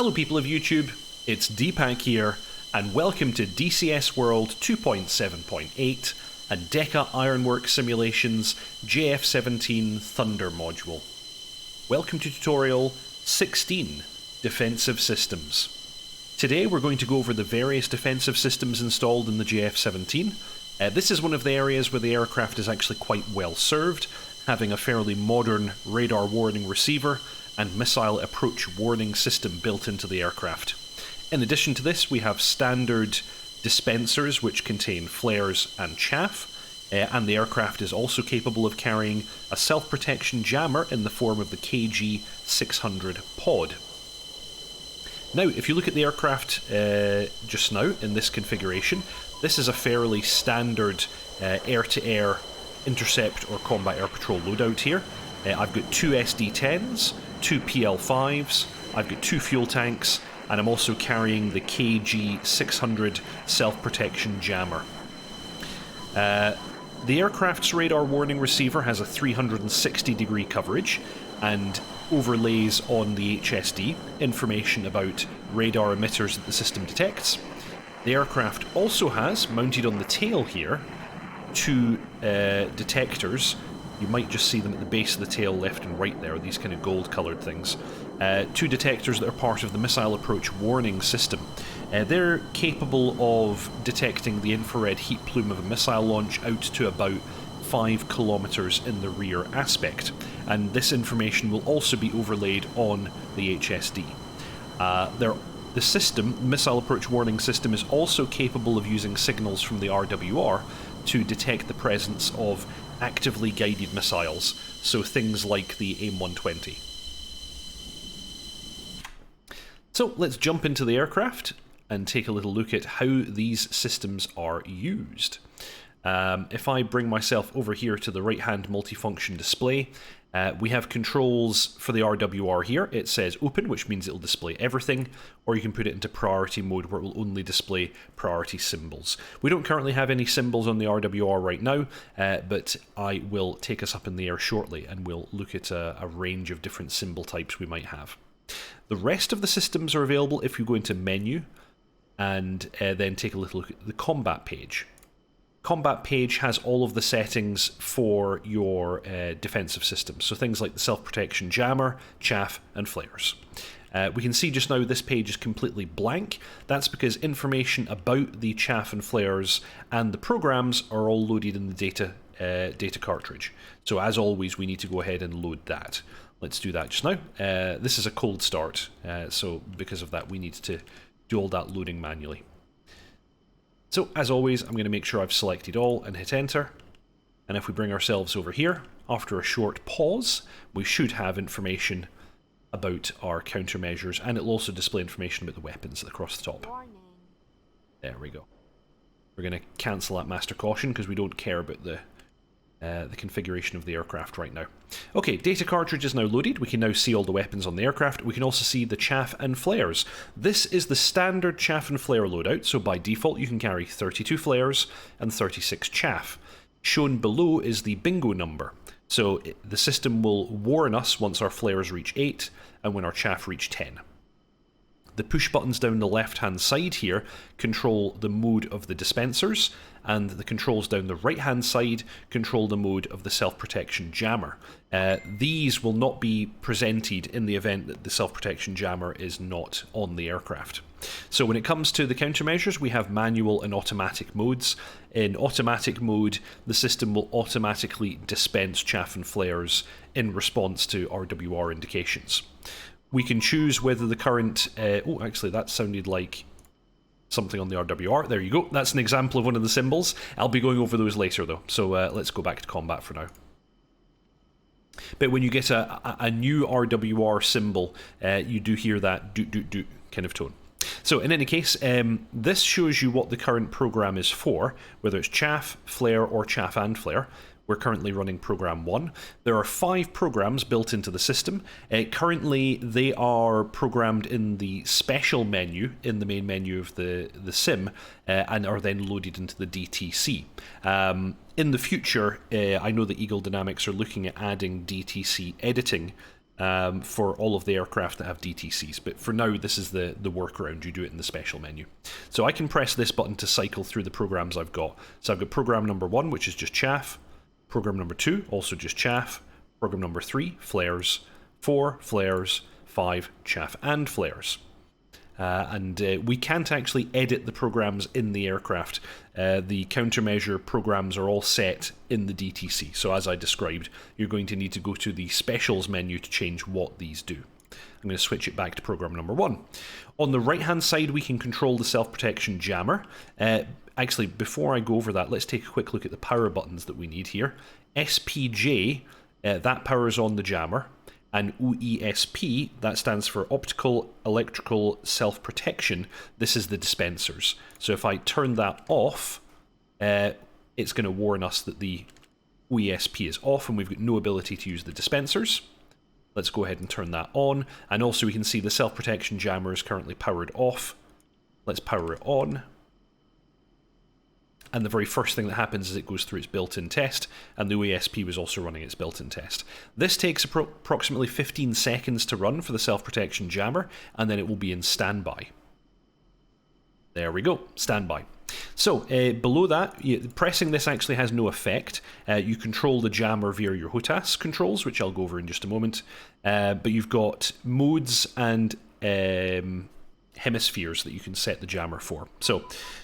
Hello people of YouTube, it's Deepak here, and welcome to DCS World 2.7.8 and Deca Ironworks Simulations JF-17 Thunder module. Welcome to tutorial 16, Defensive Systems. Today we're going to go over the various defensive systems installed in the JF-17. This is one of the areas where the aircraft is actually quite well served, having a fairly modern radar warning receiver and missile approach warning system built into the aircraft. In addition to this, we have standard dispensers which contain flares and chaff, and the aircraft is also capable of carrying a self-protection jammer in the form of the KG-600 pod. Now, if you look at the aircraft just now in this configuration, this is a fairly standard air-to-air intercept or combat air patrol loadout here. I've got two SD-10s, two PL-5s, I've got two fuel tanks, and I'm also carrying the KG-600 self-protection jammer. The aircraft's radar warning receiver has a 360-degree coverage and overlays on the HSD information about radar emitters that the system detects. The aircraft also has, mounted on the tail here, two detectors. You might just see them at the base of the tail left and right there, these kind of gold coloured things. Two detectors that are part of the missile approach warning system. They're capable of detecting the infrared heat plume of a missile launch out to about 5 kilometres in the rear aspect, and this information will also be overlaid on the HSD. The system, missile approach warning system, is also capable of using signals from the RWR to detect the presence of actively guided missiles, so things like the AIM-120. So let's jump into the aircraft and take a little look at how these systems are used. If I bring myself over here to the right-hand multifunction display, we have controls for the RWR here. It says open, which means it'll display everything, or you can put it into priority mode where it will only display priority symbols. We don't currently have any symbols on the RWR right now, but I will take us up in the air shortly and we'll look at a range of different symbol types we might have. The rest of the systems are available if you go into menu and then take a little look at the combat page. Combat page has all of the settings for your defensive systems, so things like the self-protection jammer, chaff, and flares. We can see just now this page is completely blank. That's because information about the chaff and flares and the programs are all loaded in the data cartridge. So as always, we need to go ahead and load that. Let's do that just now. This is a cold start, so because of that we need to do all that loading manually. So, as always, I'm going to make sure I've selected all and hit enter. And if we bring ourselves over here, after a short pause, we should have information about our countermeasures, and it'll also display information about the weapons across the top. There we go. We're going to cancel that master caution because we don't care about the configuration of the aircraft right now. Okay, data cartridge is now loaded. We can now see all the weapons on the aircraft. We can also see the chaff and flares. This is the standard chaff and flare loadout, so by default you can carry 32 flares and 36 chaff. Shown below is the bingo number. So the system will warn us once our flares reach 8 and when our chaff reach 10. The push buttons down the left-hand side here control the mode of the dispensers, and the controls down the right-hand side control the mode of the self-protection jammer. These will not be presented in the event that the self-protection jammer is not on the aircraft. So when it comes to the countermeasures, we have manual and automatic modes. In automatic mode, the system will automatically dispense chaff and flares in response to RWR indications. We can choose whether the current... oh, actually, that sounded like something on the RWR. There you go. That's an example of one of the symbols. I'll be going over those later, though. So let's go back to combat for now. But when you get a new RWR symbol, you do hear that doot-doot-doot kind of tone. So in any case, this shows you what the current program is for, whether it's chaff, flare, or chaff and flare. We're currently running program 1. There are 5 programs built into the system. Currently, they are programmed in the special menu, in the main menu of the sim, and are then loaded into the DTC. In the future, I know that Eagle Dynamics are looking at adding DTC editing for all of the aircraft that have DTCs. But for now, this is the workaround. You do it in the special menu. So I can press this button to cycle through the programs I've got. So I've got program number 1, which is just chaff. Program number 2, also just chaff. Program number 3, flares. 4, flares. 5, chaff and flares. We can't actually edit the programs in the aircraft. The countermeasure programs are all set in the DTC. So as I described, you're going to need to go to the specials menu to change what these do. I'm going to switch it back to program number 1. On the right hand side, we can control the self-protection jammer. Actually, before I go over that, let's take a quick look at the power buttons that we need here. SPJ, that powers on the jammer. And OESP, that stands for Optical Electrical Self-Protection. This is the dispensers. So if I turn that off, it's going to warn us that the OESP is off and we've got no ability to use the dispensers. Let's go ahead and turn that on. And also we can see the self-protection jammer is currently powered off. Let's power it on. And the very first thing that happens is it goes through its built-in test, and the OESP was also running its built-in test. This takes approximately 15 seconds to run for the self-protection jammer, and then it will be in standby. There we go, standby. So, below that, pressing this actually has no effect. You control the jammer via your HOTAS controls, which I'll go over in just a moment. But you've got modes and hemispheres that you can set the jammer for. So,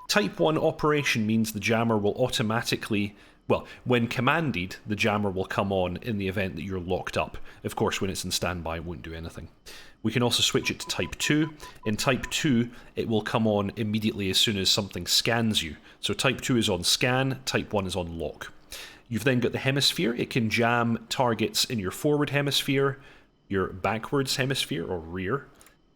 Type 1 operation means the jammer will automatically, well, when commanded, the jammer will come on in the event that you're locked up. Of course, when it's in standby, it won't do anything. We can also switch it to Type 2. In Type 2, it will come on immediately as soon as something scans you. So Type 2 is on scan, Type 1 is on lock. You've then got the hemisphere. It can jam targets in your forward hemisphere, your backwards hemisphere, or rear,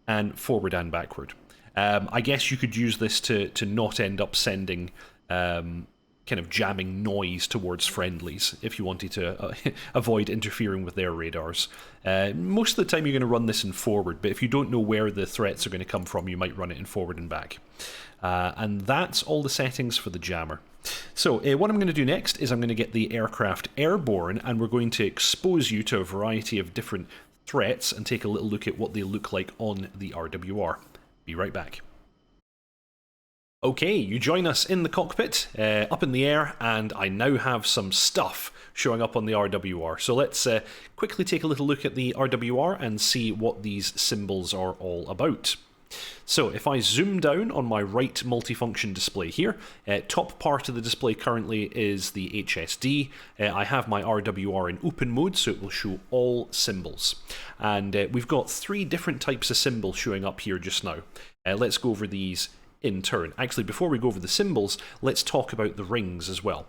and forward and backward. I guess you could use this to not end up sending kind of jamming noise towards friendlies if you wanted to avoid interfering with their radars. Most of the time you're going to run this in forward, but if you don't know where the threats are going to come from, you might run it in forward and back. And that's all the settings for the jammer. So what I'm going to do next is I'm going to get the aircraft airborne, and we're going to expose you to a variety of different threats and take a little look at what they look like on the RWR. Be right back. Okay, you join us in the cockpit, up in the air, and I now have some stuff showing up on the RWR. So let's quickly take a little look at the RWR and see what these symbols are all about. So if I zoom down on my right multifunction display here, top part of the display currently is the HSD. I have my RWR in open mode, so it will show all symbols. And we've got 3 different types of symbols showing up here just now. Let's go over these in turn. Actually, before we go over the symbols, let's talk about the rings as well.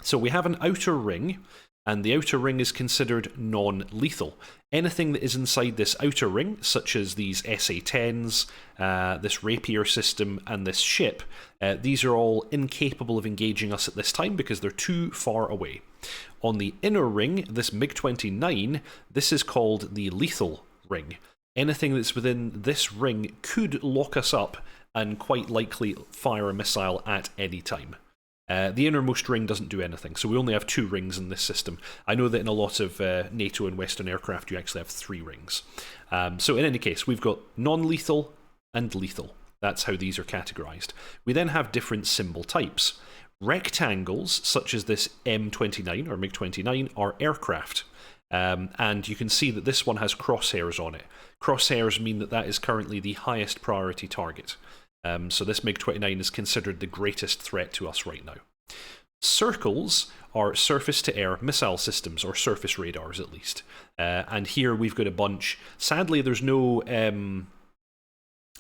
So we have an outer ring, and the outer ring is considered non-lethal. Anything that is inside this outer ring, such as these SA-10s, this rapier system, and this ship, these are all incapable of engaging us at this time because they're too far away. On the inner ring, this MiG-29, this is called the lethal ring. Anything that's within this ring could lock us up and quite likely fire a missile at any time. The innermost ring doesn't do anything, so we only have 2 rings in this system. I know that in a lot of NATO and Western aircraft you actually have 3 rings. So in any case, we've got non-lethal and lethal. That's how these are categorized. We then have different symbol types. Rectangles, such as this M29 or MiG-29, are aircraft. And you can see that this one has crosshairs on it. Crosshairs mean that that is currently the highest priority target. So this MiG-29 is considered the greatest threat to us right now. Circles are surface-to-air missile systems, or surface radars at least. And here we've got a bunch. Sadly, there's no...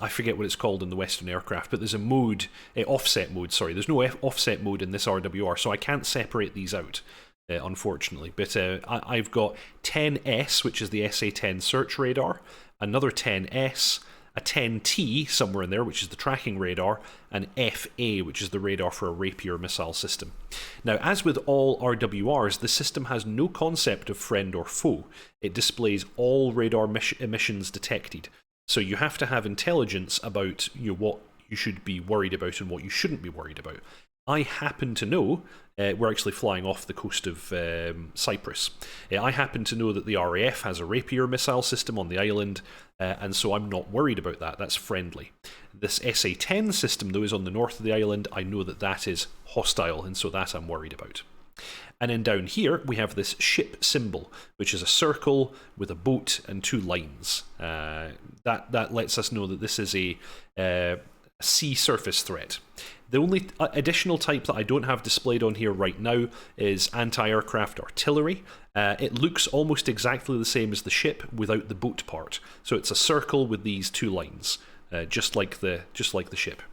I forget what it's called in the Western aircraft, but there's a mode, offset mode, sorry. There's no offset mode in this RWR, so I can't separate these out, unfortunately. But I've got 10S, which is the SA-10 search radar, another 10S, a 10T somewhere in there, which is the tracking radar, and FA, which is the radar for a Rapier missile system. Now, as with all RWRs, the system has no concept of friend or foe. It displays all radar emissions detected. So you have to have intelligence about what you should be worried about and what you shouldn't be worried about. I happen to know, we're actually flying off the coast of Cyprus. I happen to know that the RAF has a Rapier missile system on the island, and so I'm not worried about that. That's friendly. This SA-10 system, though, is on the north of the island. I know that that is hostile, and so that I'm worried about. And then down here, we have this ship symbol, which is a circle with a boat and 2 lines. That lets us know that this is a sea surface threat. The only additional type that I don't have displayed on here right now is anti-aircraft artillery. It looks almost exactly the same as the ship without the boat part. So it's a circle with these 2 lines, just like the ship.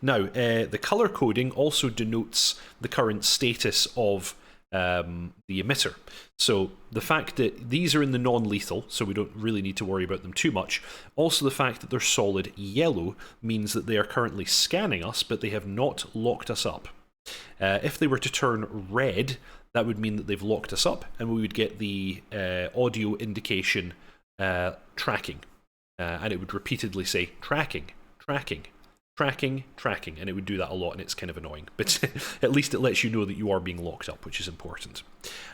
Now, the colour coding also denotes the current status of the emitter. So the fact that these are in the non-lethal, so we don't really need to worry about them too much. Also the fact that they're solid yellow means that they are currently scanning us, but they have not locked us up. If they were to turn red, that would mean that they've locked us up, and we would get the audio indication tracking. And it would repeatedly say, tracking, tracking, tracking, tracking, and it would do that a lot, and it's kind of annoying. But at least it lets you know that you are being locked up, which is important.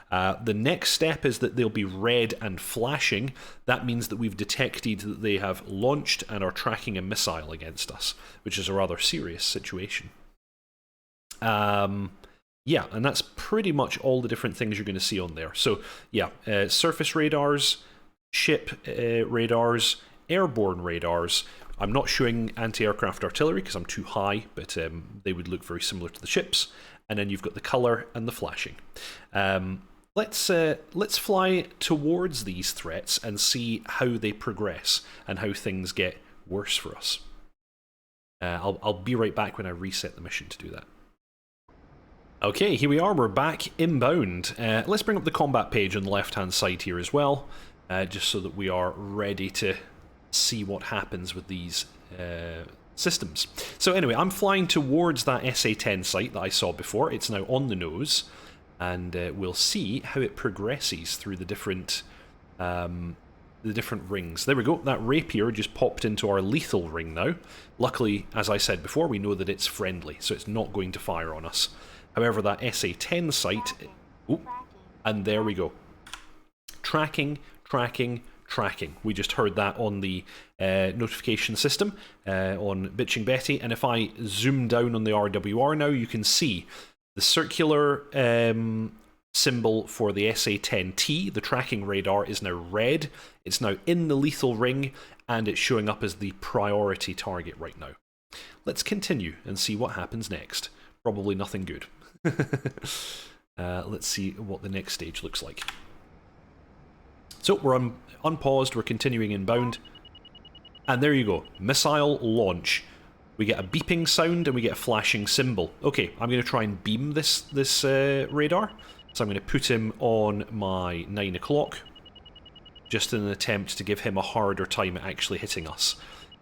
The next step is that they'll be red and flashing. That means that we've detected that they have launched and are tracking a missile against us, which is a rather serious situation. Yeah, and that's pretty much all the different things you're going to see on there. So, yeah, surface radars, ship radars, airborne radars. I'm not showing anti-aircraft artillery because I'm too high, but they would look very similar to the ships. And then you've got the colour and the flashing. Let's fly towards these threats and see how they progress and how things get worse for us. I'll be right back when I reset the mission to do that. Okay, here we are, we're back inbound. Let's bring up the combat page on the left-hand side here as well, just so that we are ready to see what happens with these systems. So anyway, I'm flying towards that SA-10 site that I saw before. It's now on the nose, and we'll see how it progresses through the different rings. There we go, that Rapier just popped into our lethal ring now. Luckily, as I said before, we know that it's friendly, so it's not going to fire on us. However, that SA-10 site... Oh, and there we go. Tracking, tracking, tracking. We just heard that on the notification system on Bitching Betty, and if I zoom down on the RWR now, you can see the circular symbol for the SA-10T, the tracking radar, is now red. It's now in the lethal ring, and it's showing up as the priority target right now. Let's continue and see what happens next. Probably nothing good. Let's see what the next stage looks like. So we're unpaused, we're continuing inbound, and there you go, missile launch. We get a beeping sound and we get a flashing symbol. Okay, I'm going to try and beam this radar, so I'm going to put him on my 9 o'clock, just in an attempt to give him a harder time at actually hitting us.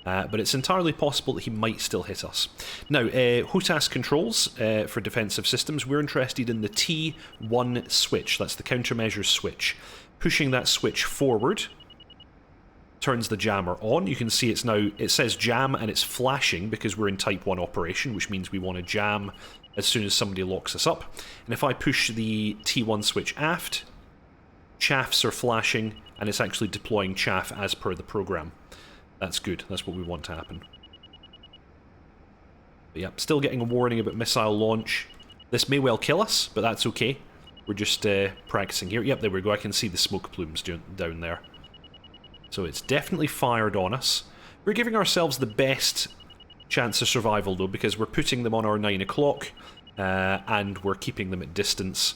But it's entirely possible that he might still hit us. Now, HOTAS controls for defensive systems, we're interested in the T1 switch, that's the countermeasures switch. Pushing that switch forward turns the jammer on. You can see it's now, it says jam and it's flashing because we're in type 1 operation, which means we want to jam as soon as somebody locks us up. And if I push the T1 switch aft, chaffs are flashing and it's actually deploying chaff as per the program. That's good, that's what we want to happen. But yeah, still getting a warning about missile launch. This may well kill us, but that's okay. We're just practicing here. Yep, there we go, I can see the smoke plumes down there. So it's definitely fired on us. We're giving ourselves the best chance of survival though, because we're putting them on our 9 o'clock, and we're keeping them at distance.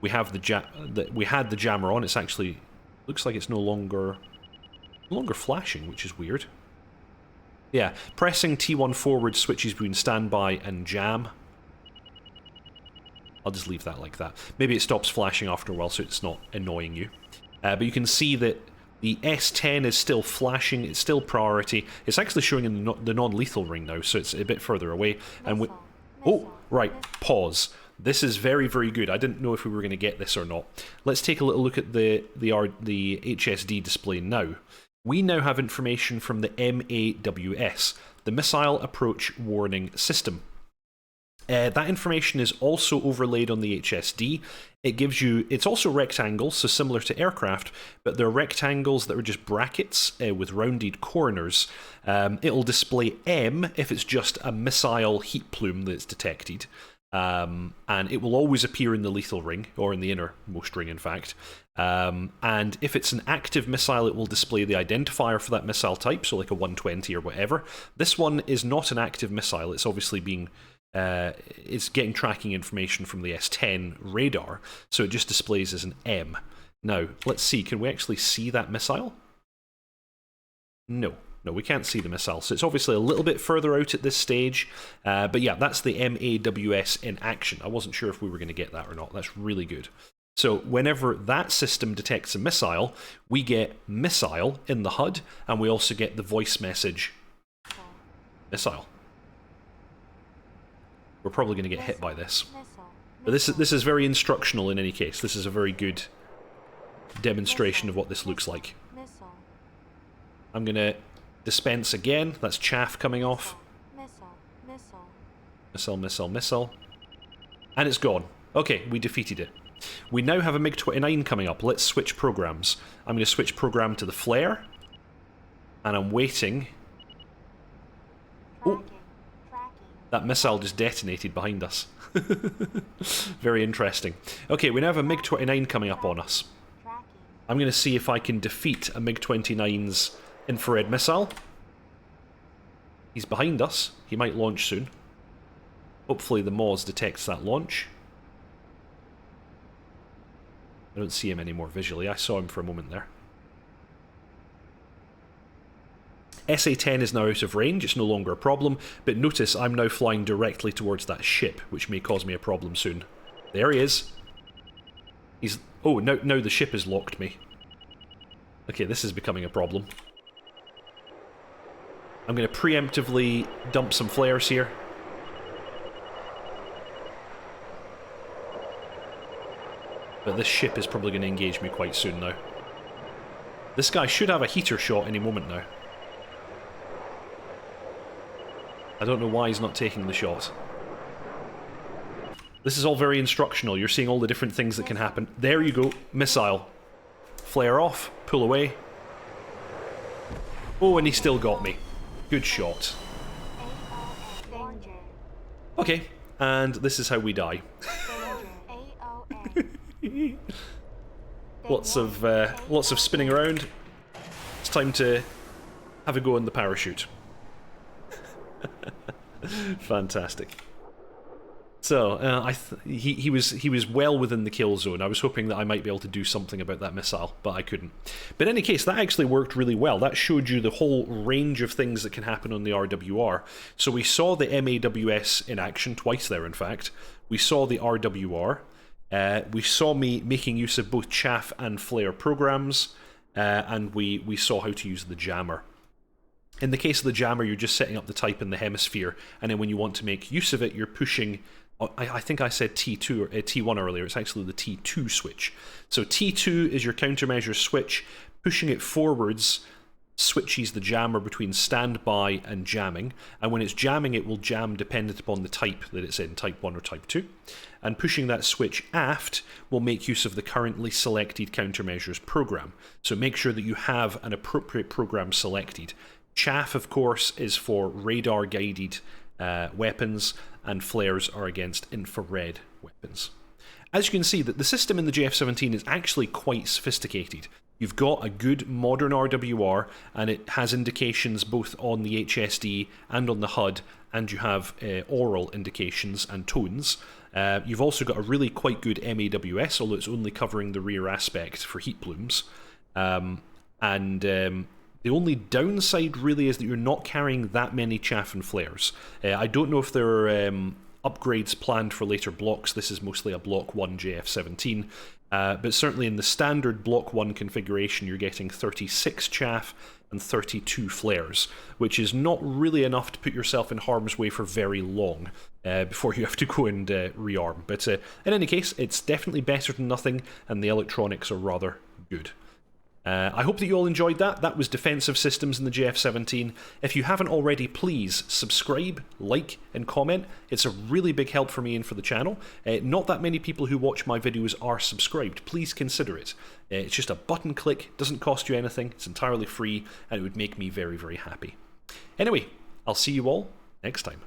We have we had the jammer on, it's actually, looks like it's no longer flashing, which is weird. Yeah, pressing T1 forward switches between standby and jam. I'll just leave that like that. Maybe it stops flashing after a while so it's not annoying you. But you can see that the S10 is still flashing, it's still priority. It's actually showing in the non-lethal ring now, so it's a bit further away. And oh, right, pause. This is very, very good. I didn't know if we were going to get this or not. Let's take a little look at the HSD display now. We now have information from the MAWS, the Missile Approach Warning System. That information is also overlaid on the HSD. It gives you, it's also rectangles, so similar to aircraft, but they're rectangles that are just brackets with rounded corners. It'll display M if it's just a missile heat plume that's detected. And it will always appear in the lethal ring, or in the innermost ring in fact. And if it's an active missile, it will display the identifier for that missile type, so like a 120 or whatever. This one is not an active missile, it's obviously being... it's getting tracking information from the S-10 radar, so it just displays as an M. Now, let's see, can we actually see that missile? No. No, we can't see the missile, so it's obviously a little bit further out at this stage. But yeah, that's the MAWS in action. I wasn't sure if we were going to get that or not. That's really good. So whenever that system detects a missile, we get missile in the HUD, and we also get the voice message missile. We're probably going to get hit by this. But this is very instructional in any case. This is a very good demonstration of what this looks like. I'm going to dispense again. That's chaff coming off. Missile, missile, missile. And it's gone. Okay, we defeated it. We now have a MiG-29 coming up. Let's switch programs. I'm going to switch program to the flare. And I'm waiting. Oh! That missile just detonated behind us. Very interesting. Okay, we now have a MiG-29 coming up on us. I'm going to see if I can defeat a MiG-29's infrared missile. He's behind us. He might launch soon. Hopefully the MAWS detects that launch. I don't see him anymore visually. I saw him for a moment there. SA-10 is now out of range. It's no longer a problem. But notice I'm now flying directly towards that ship, which may cause me a problem soon. There he is. He's... Oh, now the ship has locked me. Okay, this is becoming a problem. I'm going to preemptively dump some flares here. But this ship is probably going to engage me quite soon now. This guy should have a heater shot any moment now. I don't know why he's not taking the shot. This is all very instructional. You're seeing all the different things that can happen. There you go. Missile. Flare off. Pull away. Oh, and he still got me. Good shot. Okay, and this is how we die. Lots of spinning around. It's time to have a go on the parachute. Fantastic. So he was well within the kill zone. I was hoping that I might be able to do something about that missile, but I couldn't. But in any case, that actually worked really well. That showed you the whole range of things that can happen on the RWR. So we saw the MAWS in action twice there, in fact. We saw the RWR. We saw me making use of both chaff and flare programs, and we saw how to use the jammer. In the case of the jammer, you're just setting up the type in the hemisphere, and then when you want to make use of it, you're pushing... I think I said T2 or T1 earlier. It's actually the T2 switch. So T2 is your countermeasure switch. Pushing it forwards switches the jammer between standby and jamming, and when it's jamming, it will jam dependent upon the type that it's in, type 1 or type 2. And pushing that switch aft will make use of the currently selected countermeasures program. So make sure that you have an appropriate program selected. Chaff, of course, is for radar-guided weapons, and flares are against infrared weapons. As you can see, that the system in the JF-17 is actually quite sophisticated. You've got a good modern RWR, and it has indications both on the HSD and on the HUD, and you have oral indications and tones. You've also got a really quite good MAWS, although it's only covering the rear aspect for heat plumes. The only downside really is that you're not carrying that many chaff and flares. I don't know if there are upgrades planned for later blocks. This is mostly a Block 1 JF-17. But certainly in the standard Block 1 configuration, you're getting 36 chaff and 32 flares, which is not really enough to put yourself in harm's way for very long before you have to go and rearm. But in any case, it's definitely better than nothing, and the electronics are rather good. I hope that you all enjoyed that. That was defensive systems in the JF-17. If you haven't already, please subscribe, like, and comment. It's a really big help for me and for the channel. Not that many people who watch my videos are subscribed. Please consider it. It's just a button click, doesn't cost you anything, it's entirely free, and it would make me very, very happy. Anyway, I'll see you all next time.